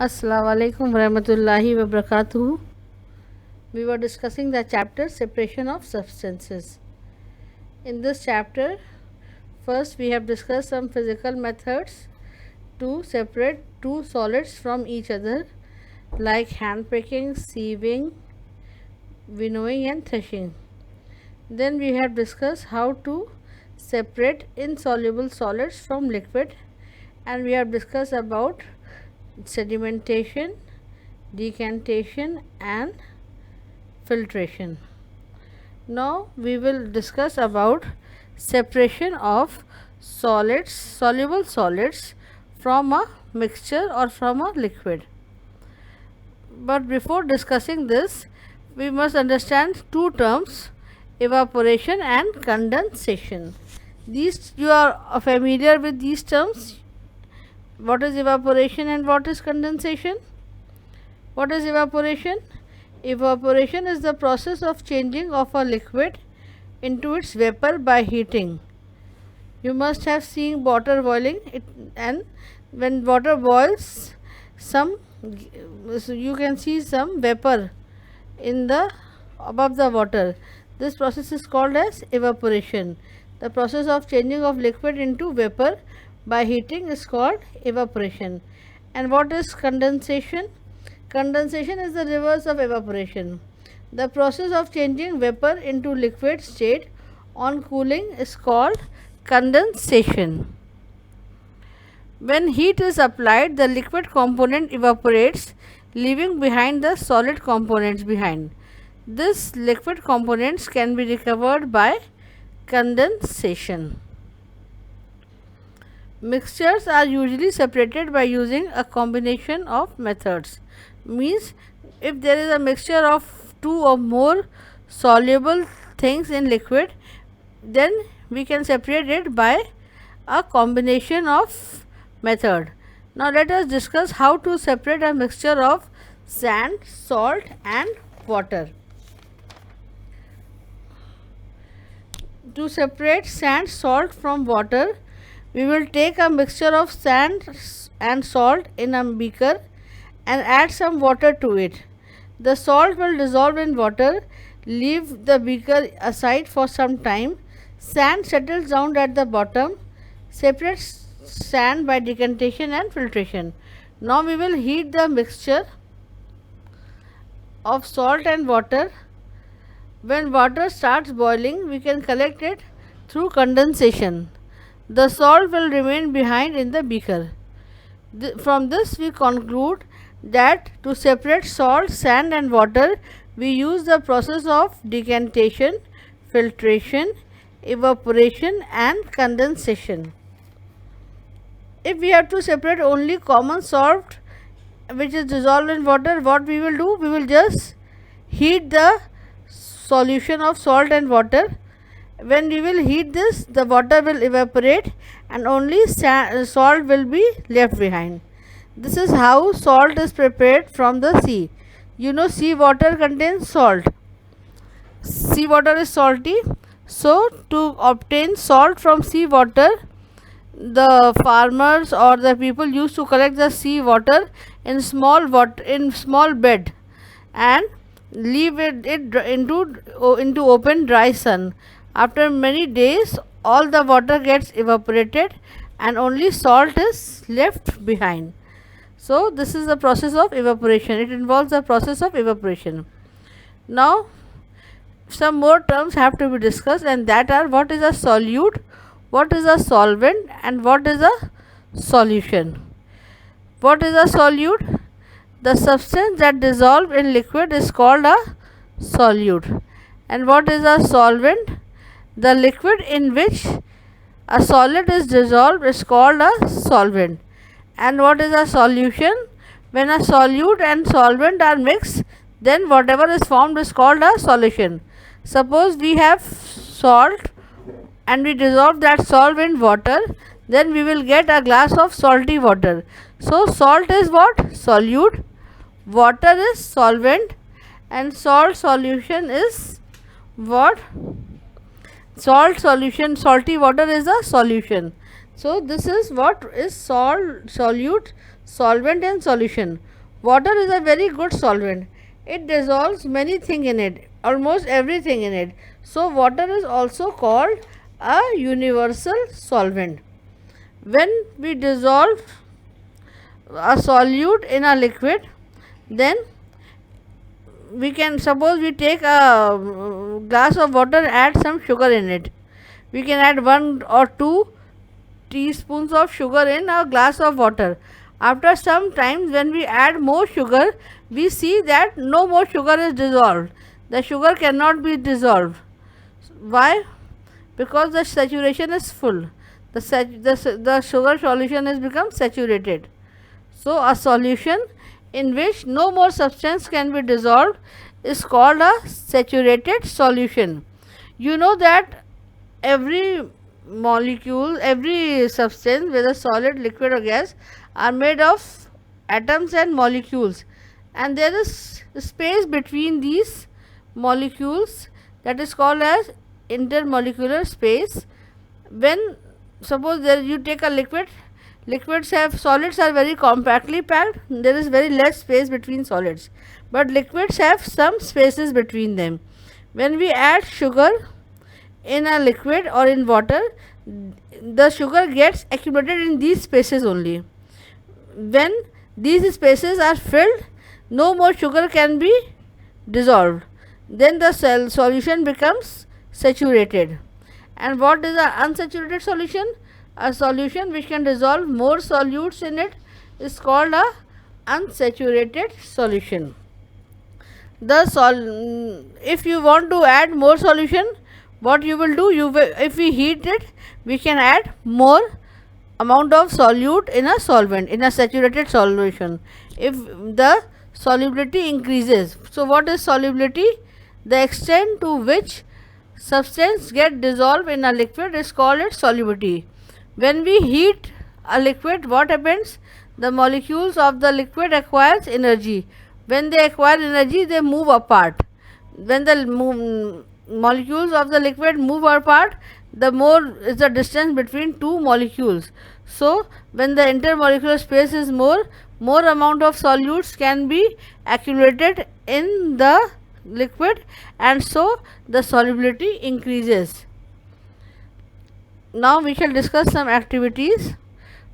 Assalamu alaikum warahmatullahi wabarakatuh. We were discussing the chapter separation of substances. In this chapter, first we have discussed some physical methods to separate two solids from each other, like handpicking, sieving, winnowing and threshing. Then we have discussed how to separate insoluble solids from liquid, and we have discussed about sedimentation, decantation and filtration. Now we will discuss about separation of solids, soluble solids from a mixture or from a liquid. But before discussing this, we must understand two terms, evaporation and condensation. These, you are familiar with these terms. What is evaporation and what is condensation? What is evaporation? Evaporation is the process of changing of a liquid into its vapor by heating. You must have seen water boiling, and when water boils, you can see some vapor in the above the water. This process is called as evaporation. The process of changing of liquid into vapor by heating is called evaporation. And what is condensation? Condensation is the reverse of evaporation. The process of changing vapor into liquid state on cooling is called condensation. When heat is applied, the liquid component evaporates, leaving behind the solid components behind. This liquid components can be recovered by condensation. Mixtures are usually separated by using a combination of methods. Means, if there is a mixture of two or more soluble things in liquid, then we can separate it by a combination of method. Now let us discuss how to separate a mixture of sand, salt and water. To separate sand, salt from water, we will take a mixture of sand and salt in a beaker and add some water to it. The salt will dissolve in water. Leave the beaker aside for some time. Sand settles down at the bottom. Separate sand by decantation and filtration. Now we will heat the mixture of salt and water. When water starts boiling, we can collect it through condensation. The salt will remain behind in the beaker. From this we conclude that to separate salt, sand and water, we use the process of decantation, filtration, evaporation and condensation. If we have to separate only common salt which is dissolved in water, what we will do? We will just heat the solution of salt and water. When we will heat this, the water will evaporate and only salt will be left behind. This is how salt is prepared from the sea. You know, sea water contains salt. Sea water is salty. So to obtain salt from sea water, the farmers or the people used to collect the sea water in small bed and leave it into open dry sun. After many days, all the water gets evaporated and only salt is left behind. So this is the process of evaporation. It involves the process of evaporation. Now some more terms have to be discussed, and that are what is a solute, what is a solvent and what is a solution. What is a solute? The substance that dissolves in liquid is called a solute. And what is a solvent? The liquid in which a solid is dissolved is called a solvent. And what is a solution? When a solute and solvent are mixed, then whatever is formed is called a solution. Suppose we have salt and we dissolve that salt in water, then we will get a glass of salty water. So salt is what? Solute, water is solvent, and salt solution is what? Salt solution, salty water is a solution. So this is what is solute, solvent and solution. Water is a very good solvent. It dissolves many things in it, almost everything in it. So water is also called a universal solvent. When we dissolve a solute in a liquid, then we can, suppose we take a glass of water, add some sugar in it. We can add 1 or 2 teaspoons of sugar in a glass of water. After some time, when we add more sugar, we see that no more sugar is dissolved. The sugar cannot be dissolved. Why? Because the saturation is full. The sugar solution has become saturated. So a solution in which no more substance can be dissolved is called a saturated solution. You know that every molecule, every substance, whether solid, liquid or gas, are made of atoms and molecules, and there is space between these molecules, that is called as intermolecular space. When suppose there you take a liquid, solids are very compactly packed, there is very less space between solids, but liquids have some spaces between them. When we add sugar in a liquid or in water, the sugar gets accumulated in these spaces only. When these spaces are filled, no more sugar can be dissolved. Then the solution becomes saturated. And what is an unsaturated solution? A solution which can dissolve more solutes in it is called a unsaturated solution. If you want to add more solution, what you will do, if we heat it, we can add more amount of solute in a solvent, in a saturated solution, if the solubility increases. So what is solubility? The extent to which substance get dissolved in a liquid is called its solubility. When we heat a liquid, what happens? The molecules of the liquid acquires energy. When they acquire energy, they move apart. When the molecules of the liquid move apart, the more is the distance between two molecules. So when the intermolecular space is more amount of solutes can be accumulated in the liquid, and so the solubility increases. Now we shall discuss some activities.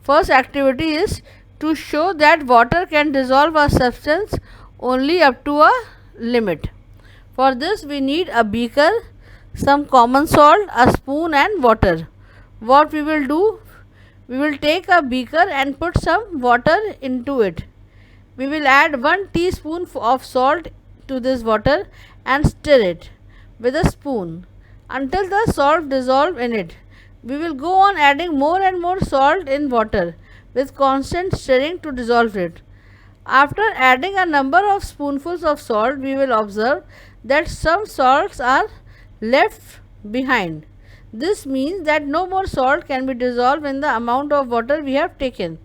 First activity is to show that water can dissolve a substance only up to a limit. For this we need a beaker, some common salt, a spoon and water. What we will do? We will take a beaker and put some water into it. We will add 1 teaspoon of salt to this water and stir it with a spoon until the salt dissolves in it. We will go on adding more and more salt in water with constant stirring to dissolve it. After adding a number of spoonfuls of salt, we will observe that some salts are left behind. This means that no more salt can be dissolved in the amount of water we have taken.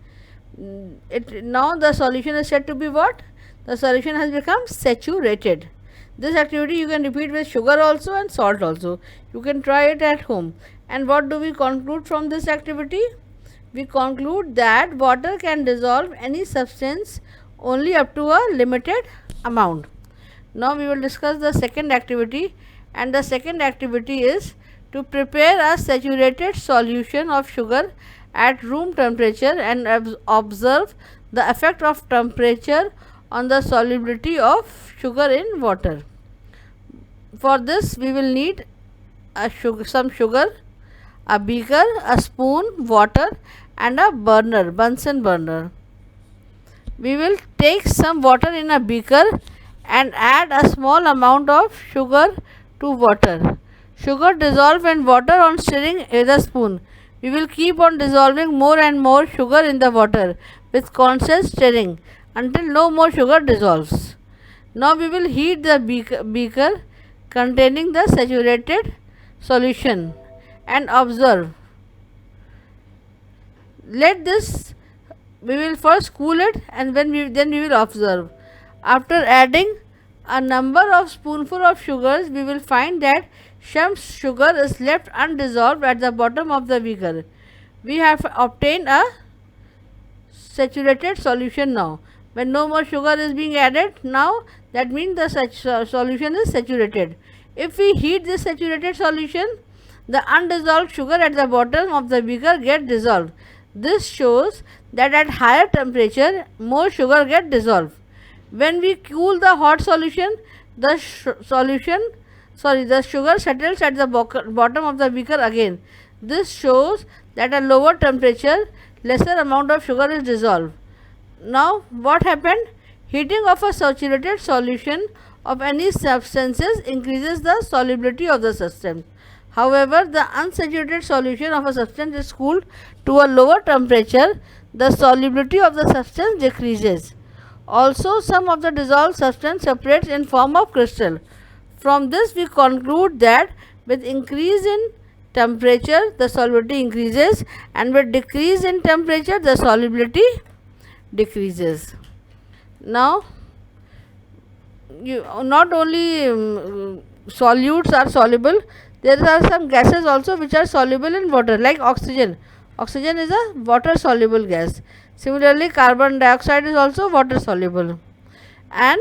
Now the solution is said to be what? The solution has become saturated. This activity you can repeat with sugar also and salt also. You can try it at home. And what do we conclude from this activity? We conclude that water can dissolve any substance only up to a limited amount. Now we will discuss the second activity, and the second activity is to prepare a saturated solution of sugar at room temperature and observe the effect of temperature on the solubility of sugar in water. For this we will need some sugar, a beaker, a spoon, water and a burner, Bunsen burner. We will take some water in a beaker and add a small amount of sugar to water. Sugar dissolve in water on stirring with a spoon. We will keep on dissolving more and more sugar in the water with constant stirring until no more sugar dissolves. Now we will heat the beaker containing the saturated solution and observe. Let this, we will first cool it and then we will observe. After adding a number of spoonful of sugars, we will find that some sugar is left undissolved at the bottom of the beaker. We have obtained a saturated solution now. When no more sugar is being added now, that means the solution is saturated. If we heat this saturated solution, the undissolved sugar at the bottom of the beaker get dissolved. This shows that at higher temperature more sugar get dissolved. When we cool the hot solution, the the sugar settles at the bottom of the beaker again. This shows that at lower temperature lesser amount of sugar is dissolved. Now what happened? Heating of a saturated solution of any substances increases the solubility of the substance. However, the unsaturated solution of a substance is cooled to a lower temperature, the solubility of the substance decreases. Also, some of the dissolved substance separates in form of crystal. From this we conclude that with increase in temperature the solubility increases, and with decrease in temperature the solubility decreases. Now, not only solutes are soluble, there are some gases also which are soluble in water, like oxygen. Oxygen is a water soluble gas. Similarly, carbon dioxide is also water soluble. And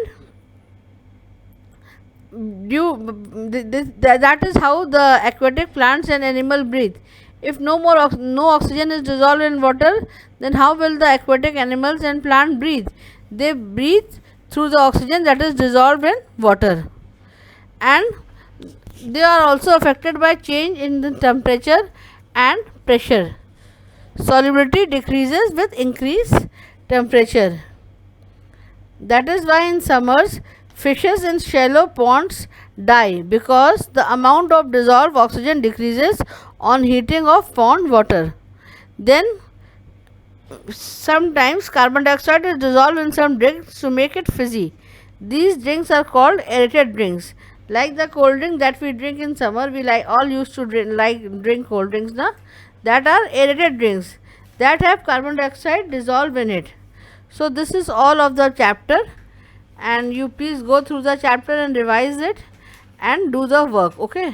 that is how the aquatic plants and animal breathe. If no oxygen is dissolved in water, then how will the aquatic animals and plant breathe? They breathe through the oxygen that is dissolved in water. And they are also affected by change in the temperature and pressure. Solubility decreases with increased temperature. That is why in summers fishes in shallow ponds die, because the amount of dissolved oxygen decreases on heating of pond water. Then sometimes carbon dioxide is dissolved in some drinks to make it fizzy. These drinks are called aerated drinks. Like the cold drink that we drink in summer, we all used to drink cold drinks now. That are aerated drinks that have carbon dioxide dissolved in it. So this is all of the chapter, and you please go through the chapter and revise it and do the work. Okay.